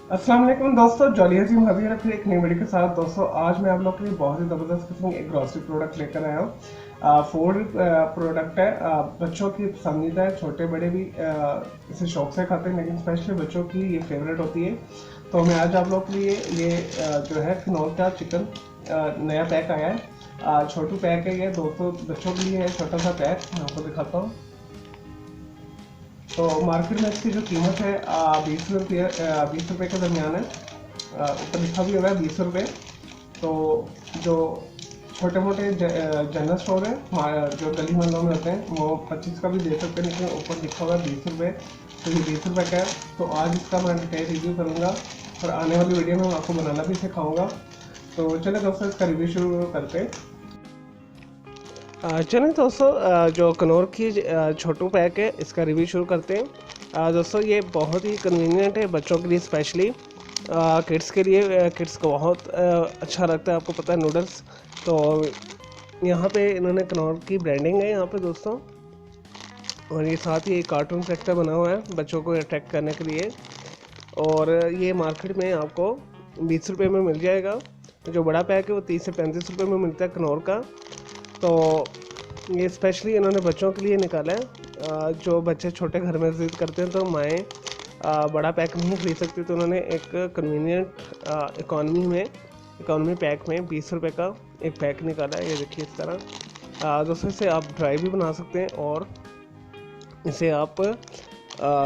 अस्सलाम वालेकुम दोस्तों, जॉली हजीम हाजिर है फिर एक नई वीडियो के साथ। दोस्तों आज मैं आप लोग के लिए बहुत ही ज़बरदस्त किस्म की एक ग्रॉसरी प्रोडक्ट लेकर आया हूँ। फूड प्रोडक्ट है, बच्चों की पसंदीदा है, छोटे बड़े भी इसे शौक से खाते हैं, लेकिन स्पेशली बच्चों की ये फेवरेट होती है। तो मैं आज आप लोग के लिए ये जो है खनौर का चिकन नया पैक आया है। छोटू पैक है ये दोस्तों, बच्चों के लिए है छोटा सा पैक। मैं आपको दिखाता हूँ। तो मार्केट में इसकी जो कीमत है 20 रुपये के दरमियान है। ऊपर लिखा भी हुआ है 20 रुपये। तो जो छोटे मोटे जनरल स्टोर है जो गली मोहल्लों में होते हैं वो 25 का भी दे सकते हैं, लेकिन ऊपर लिखा हुआ है 20 रुपये। तो ये 20 रुपये का है। तो आज इसका मैं डिटेल रिव्यू करूँगा और आने वाली वीडियो में मैं आपको बनाना भी सिखाऊंगा। तो चले दोस्तों इसका रिव्यू शुरू करते हैं। चलें दोस्तों, जो कनौर की छोटू पैक है इसका रिव्यू शुरू करते हैं। दोस्तों ये बहुत ही कन्वीनियंट है बच्चों के लिए, स्पेशली किड्स के लिए। किड्स को बहुत अच्छा लगता है, आपको पता है, नूडल्स। तो यहाँ पे इन्होंने कनौर की ब्रांडिंग है यहाँ पे दोस्तों, और ये साथ ही एक कार्टून कैरेक्टर बना हुआ है बच्चों को अट्रैक्ट करने के लिए। और ये मार्केट में आपको 20 रुपये में मिल जाएगा। जो बड़ा पैक है वो 30 से 35 रुपये में मिलता है कनौर का। तो ये स्पेशली इन्होंने बच्चों के लिए निकाला है। जो बच्चे छोटे घर में जिद करते हैं तो माएँ बड़ा पैक नहीं खरीद सकती, तो उन्होंने एक कन्वीनियंट इकॉनमी पैक में 20 रुपये का एक पैक निकाला है। ये देखिए इस तरह। दोस्तों इसे आप ड्राई भी बना सकते हैं और इसे आप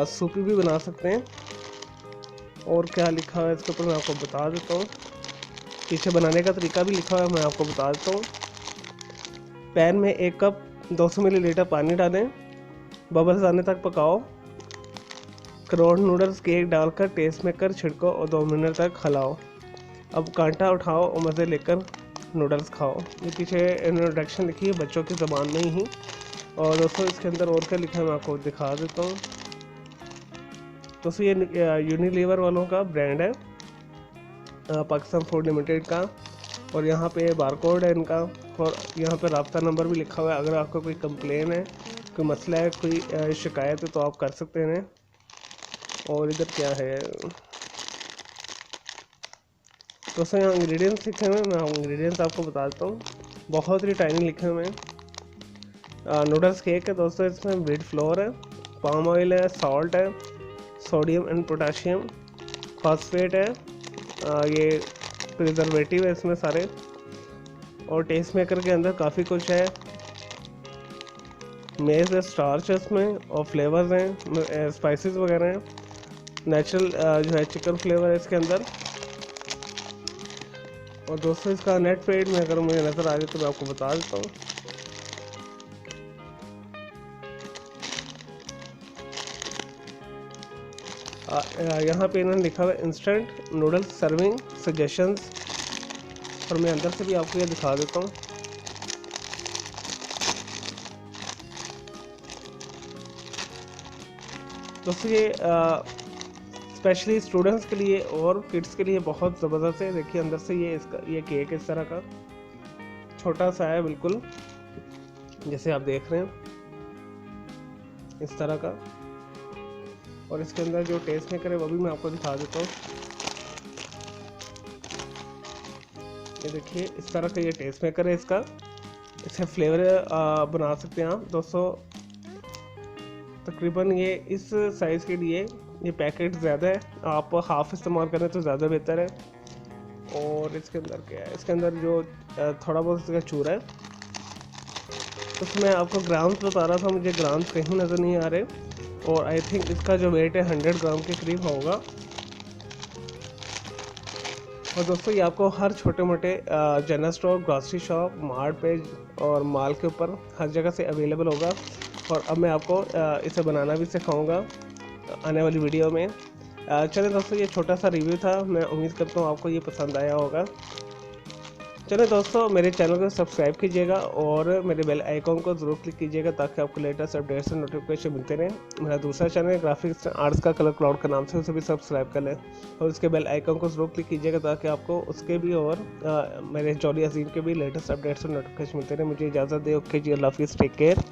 सूपी भी बना सकते हैं। और क्या लिखा है इसके ऊपर मैं आपको बता देता हूँ। पीछे बनाने का तरीका भी लिखा हुआ है, मैं आपको बता देता हूँ। पैन में 1 कप 200 मिलीलीटर पानी डालें, बबल्स आने तक पकाओ। कनौर नूडल्स केक डालकर टेस्ट मेकर छिड़को और 2 मिनट तक खिलाओ। अब कांटा उठाओ और मज़े लेकर नूडल्स खाओ। ये पीछे इंट्रोडक्शन लिखी है बच्चों की ज़बान में ही। और दोस्तों इसके अंदर और क्या लिखा है मैं आपको दिखा देता हूँ। दोस्तों ये यूनिलीवर वालों का ब्रांड है, पाकिस्तान फूड लिमिटेड का। और यहाँ पे बारकोड है इनका, और यहाँ पे राब्ता नंबर भी लिखा हुआ है। अगर आपका कोई कंप्लेन है, कोई मसला है, कोई शिकायत है तो आप कर सकते हैं। और इधर क्या है दोस्तों, यहाँ इंग्रेडिएंट्स लिखे हुए हैं, मैं इंग्रेडिएंट्स आपको बता देता हूँ। बहुत ही टाइनी लिखे हुए हैं। नूडल्स केक है दोस्तों, इसमें व्हीट फ्लोर है, पाम ऑयल है, सॉल्ट है, सोडियम एंड पोटाशियम, फॉस्फेट है, ये प्रिजर्वेटिव है इसमें सारे। और टेस्ट मेकर के अंदर काफ़ी कुछ है, मेज़ है, स्टार्च है इसमें, और फ्लेवर्स हैं, स्पाइसेस वगैरह हैं। नेचुरल जो है चिकन फ्लेवर है इसके अंदर। और दोस्तों इसका नेट वेट में अगर मुझे नज़र आ जाए तो मैं आपको बता देता हूँ। यहाँ पे इन्होंने लिखा हुआ है इंस्टेंट नूडल्स सर्विंग सजेशंस, और मैं अंदर से भी आपको ये दिखा देता हूँ। दोस्तों ये स्पेशली स्टूडेंट्स के लिए और किड्स के लिए बहुत ज़बरदस्त है। देखिए अंदर से ये केक इस तरह का छोटा सा है, बिल्कुल जैसे आप देख रहे हैं इस तरह का। और इसके अंदर जो टेस्ट मेकर है वो भी मैं आपको दिखा देता हूँ। ये देखिए इस तरह का ये टेस्ट मेकर है इसका। इससे फ्लेवर बना सकते हैं आप दोस्तों। तकरीबन ये इस साइज़ के लिए ये पैकेट ज़्यादा है, आप हाफ़ इस्तेमाल करें तो ज़्यादा बेहतर है। और इसके अंदर क्या है, इसके अंदर जो थोड़ा बहुत इसका चूरा है, उसमें आपको ग्राम्स बता रहा था, मुझे ग्राम्स कहीं नज़र नहीं आ रहे। और आई थिंक इसका जो वेट है 100 ग्राम के करीब होगा। और दोस्तों ये आपको हर छोटे मोटे general store, grocery shop, mart पे और मॉल के ऊपर हर जगह से अवेलेबल होगा। और अब मैं आपको इसे बनाना भी सिखाऊंगा आने वाली वीडियो में। चलें दोस्तों, ये छोटा सा रिव्यू था, मैं उम्मीद करता हूँ आपको ये पसंद आया होगा। चलिए दोस्तों, मेरे चैनल को सब्सक्राइब कीजिएगा और मेरे बेल आइकॉन को ज़रूर क्लिक कीजिएगा ताकि आपको लेटेस्ट अपडेट्स और नोटिफिकेशन मिलते रहें। मेरा दूसरा चैनल है ग्राफिक्स आर्ट्स का कलर क्लाउड के नाम से, उसे भी सब्सक्राइब कर लें और उसके बेल आइकॉन को ज़रूर क्लिक कीजिएगा ताकि आपको उसके भी और मेरे जॉली अजीम के भी लेटेस्ट अपडेट्स और नोटिफिकेशन मिलते रहें। मुझे इजाज़त दे। ओके जी, अल्लाह हाफिज़, टेक केयर।